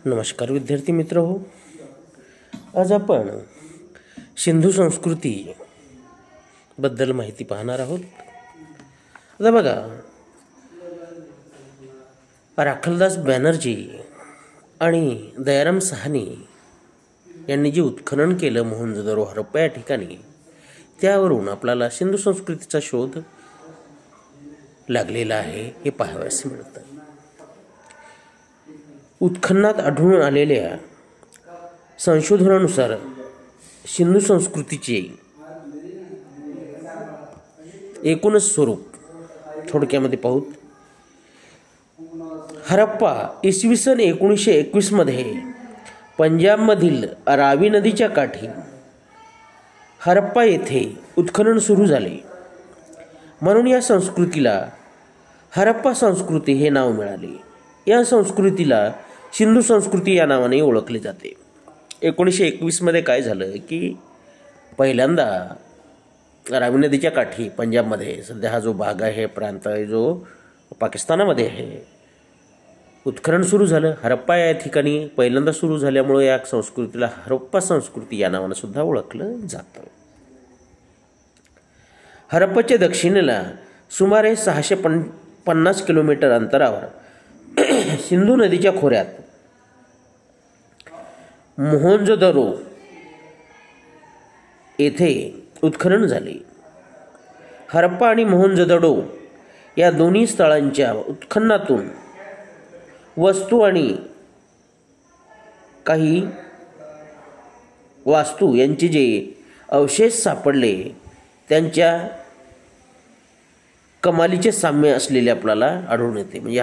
नमस्कार विद्यार्थी मित्र हो. आज आपण सिंधू संस्कृती बद्दल माहिती पाहणार आहोत. आता बघा, राखलदास बॅनर्जी आणि दयाराम साहनी यांनी जे उत्खनन केलं मोहनजोदडो हरप्पा या ठिकाणी, त्यावरून आपल्याला सिंधू संस्कृतीचा शोध लागलेला आहे हे पाहावयास मिळतं. उत्खननात आढळून आलेल्या संशोधनानुसार सिंधू संस्कृतीचे एकूणच स्वरूप थोडक्यामध्ये पाहूत. हरप्पा इसवी सन 1921 मध्ये पंजाबमधील रावी नदीच्या काठी हरप्पा येथे उत्खनन सुरू झाले, म्हणून या संस्कृतीला हरप्पा संस्कृती हे नाव मिळाले. या संस्कृतीला सिंधू संस्कृती या नावाने ओळखले जाते. 1921 मध्ये काय झालं की पहिल्यांदा रावी नदीच्या काठी पंजाबमध्ये, सध्या हा जो भाग आहे, प्रांत आहे जो पाकिस्तानामध्ये आहे, उत्खनन सुरू झालं. हरप्पा या ठिकाणी पहिल्यांदा सुरू झाल्यामुळे या संस्कृतीला हरप्पा संस्कृती या नावाने सुद्धा ओळखलं जातं. हरप्पाच्या दक्षिणेला सुमारे 650 किलोमीटर अंतरावर सिंधू नदीच्या खोऱ्यात मोहनजोदडो येथे उत्खनन झाले. हरप्पा आणि मोहनजोदडो या दोन्ही स्थळांच्या उत्खननातून वस्तू आणि काही वास्तू यांचे जे अवशेष सापडले त्यांच्या कमालीचे साम्य असलेले आपल्याला आढळून येते. म्हणजे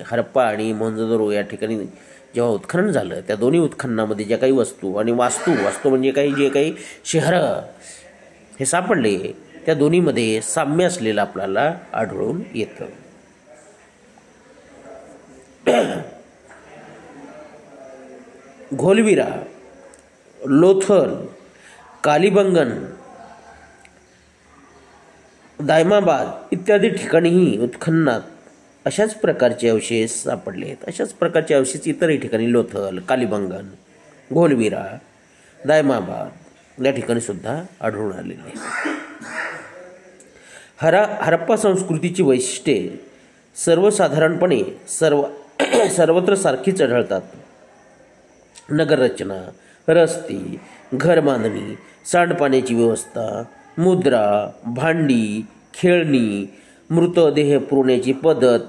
हरप्पा आणि मोहनजोदडो या ठिकाणी जेव्हा उत्खनन झालं, त्या दोन्ही उत्खननामध्ये ज्या काही वस्तू आणि वास्तू म्हणजे जे काही शहरं हे सापडले, त्या दोन्हीमध्ये साम्य असलेलं आपल्याला आढळून येतं. घोलविरा, लोथल, कालीबंगन, दायमाबाद इत्यादी ठिकाणीही उत्खननात अशाच प्रकारचे अवशेष सापडले आहेत. अशाच प्रकारचे अवशेष इतरही ठिकाणी लोथल, कालीबंगन, घोलविरा, दायमाबाद या ठिकाणी सुद्धा आढळून आलेले आहेत. हरप्पा संस्कृतीची वैशिष्ट्ये सर्वसाधारणपणे सर्वत्र सारखीच आढळतात. नगररचना, रस्ते, घरबांधणी, सांडपाण्याची व्यवस्था, मुद्रा, भांडी, खेळणी, मृतदेह पुरवण्याची पद्धत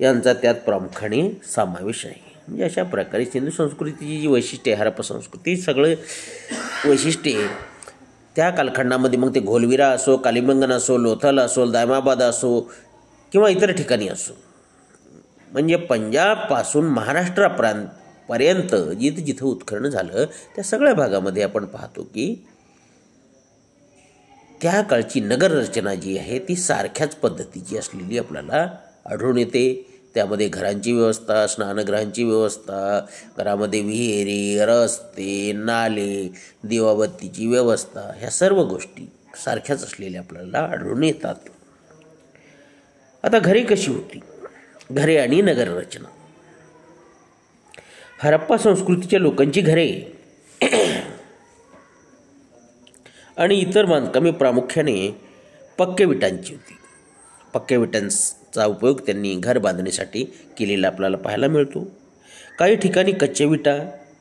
यांचा त्यात प्रामुख्याने समावेश आहे. म्हणजे अशा प्रकारे सिंधू संस्कृतीची जी वैशिष्ट्ये, हरप्पा संस्कृती, सगळे वैशिष्ट्ये त्या कालखंडामध्ये, मग ते घोलविरा असो, कालीबंगन असो, लोथल असो, दायमाबाद असो किंवा इतर ठिकाणी असो, म्हणजे पंजाबपासून महाराष्ट्रापर्यंत जिथं उत्खनन झालं त्या सगळ्या भागामध्ये आपण पाहतो की त्या काळची नगररचना जी आहे ती सारख्याच पद्धतीची असलेली आपल्याला आढळून येते. त्यामध्ये घरांची व्यवस्था, स्नानगृहांची व्यवस्था, घरामध्ये विहिरी, रस्ते, नाले, दिवाबत्तीची व्यवस्था, ह्या सर्व गोष्टी सारख्याच असलेल्या आपल्याला आढळून येतात. आता घरे कशी होती? घरे आणि नगररचना. हरप्पा संस्कृतीच्या लोकांची घरे आणि इतर बांधकामे प्रामुख्याने पक्क्या विटांची होती. पक्क्या विटांचा उपयोग त्यांनी घर बांधण्यासाठी केलेला आपल्याला पाहायला मिळतो. काही ठिकाणी कच्च्या विटा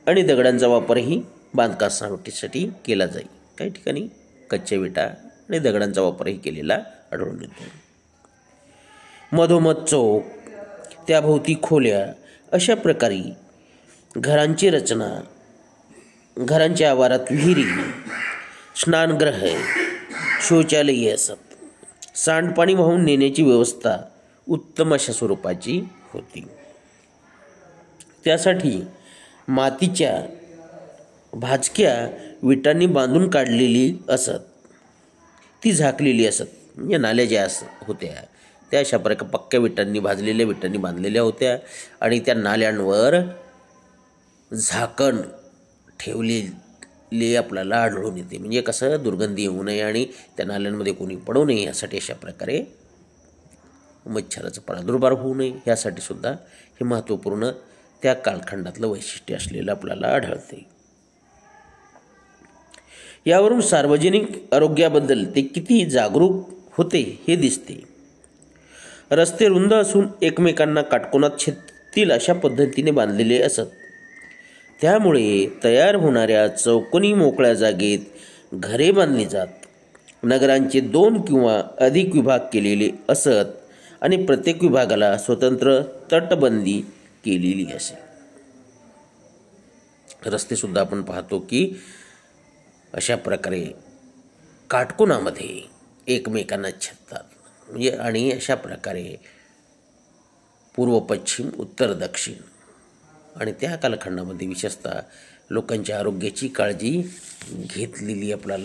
आणि दगडांचा वापरही बांधकामासाठी केला जाई. काही ठिकाणी कच्च्या विटा आणि दगडांचा वापरही केलेला आढळून येतो. मधोमध चौक, त्याभोवती खोल्या, अशा प्रकारे घरांची रचना, घरांच्या आवारात विहिरी, स्नानगृह, शौचालये असत. सांडपाणी वाहून नेण्याची व्यवस्था उत्तम अशा स्वरूपाची होती. त्यासाठी मातीच्या भाजक्या विटांनी बांधून काढलेली असत, ती झाकलेली असत. म्हणजे नाल्या ज्या होत्या त्या अशा प्रकारे पक्क्या भाजलेल्या विटांनी बांधलेल्या होत्या आणि त्या नाल्यांवर झाकण ठेवलेले आपल्याला आढळून येते. म्हणजे कसं, दुर्गंधी येऊ नये आणि त्या नाल्यांमध्ये कोणी पडू नये यासाठी अशा प्रकारे मच्छराचा प्रादुर्भाव होऊ नये यासाठी सुद्धा हे महत्त्वपूर्ण त्या कालखंडातलं वैशिष्ट्य असलेलं आपल्याला आढळते. यावरून सार्वजनिक आरोग्याबद्दल ते किती जागरूक होते हे दिसते. रस्ते रुंद असून एकमेकांना काटकोनात छेदतील अशा पद्धतीने बांधलेले असत. त्यामुळे तयार होणाऱ्या चौकोनी मोकळ्या जागेत घरे बांधली जात. नगरांचे 2 किंवा अधिक विभाग केलेले असत आणि प्रत्येक विभागाला स्वतंत्र तटबंदी केलेली असे. रस्तेसुद्धा आपण पाहतो की अशा प्रकारे काटकोनामध्ये एकमेकांना छेदतात. म्हणजे आणि अशा प्रकारे पूर्व पश्चिम उत्तर दक्षिण आणि त्या कालखंडामध्ये विशेषतः लोकांच्या आरोग्याची काळजी घेतलेली आपल्याला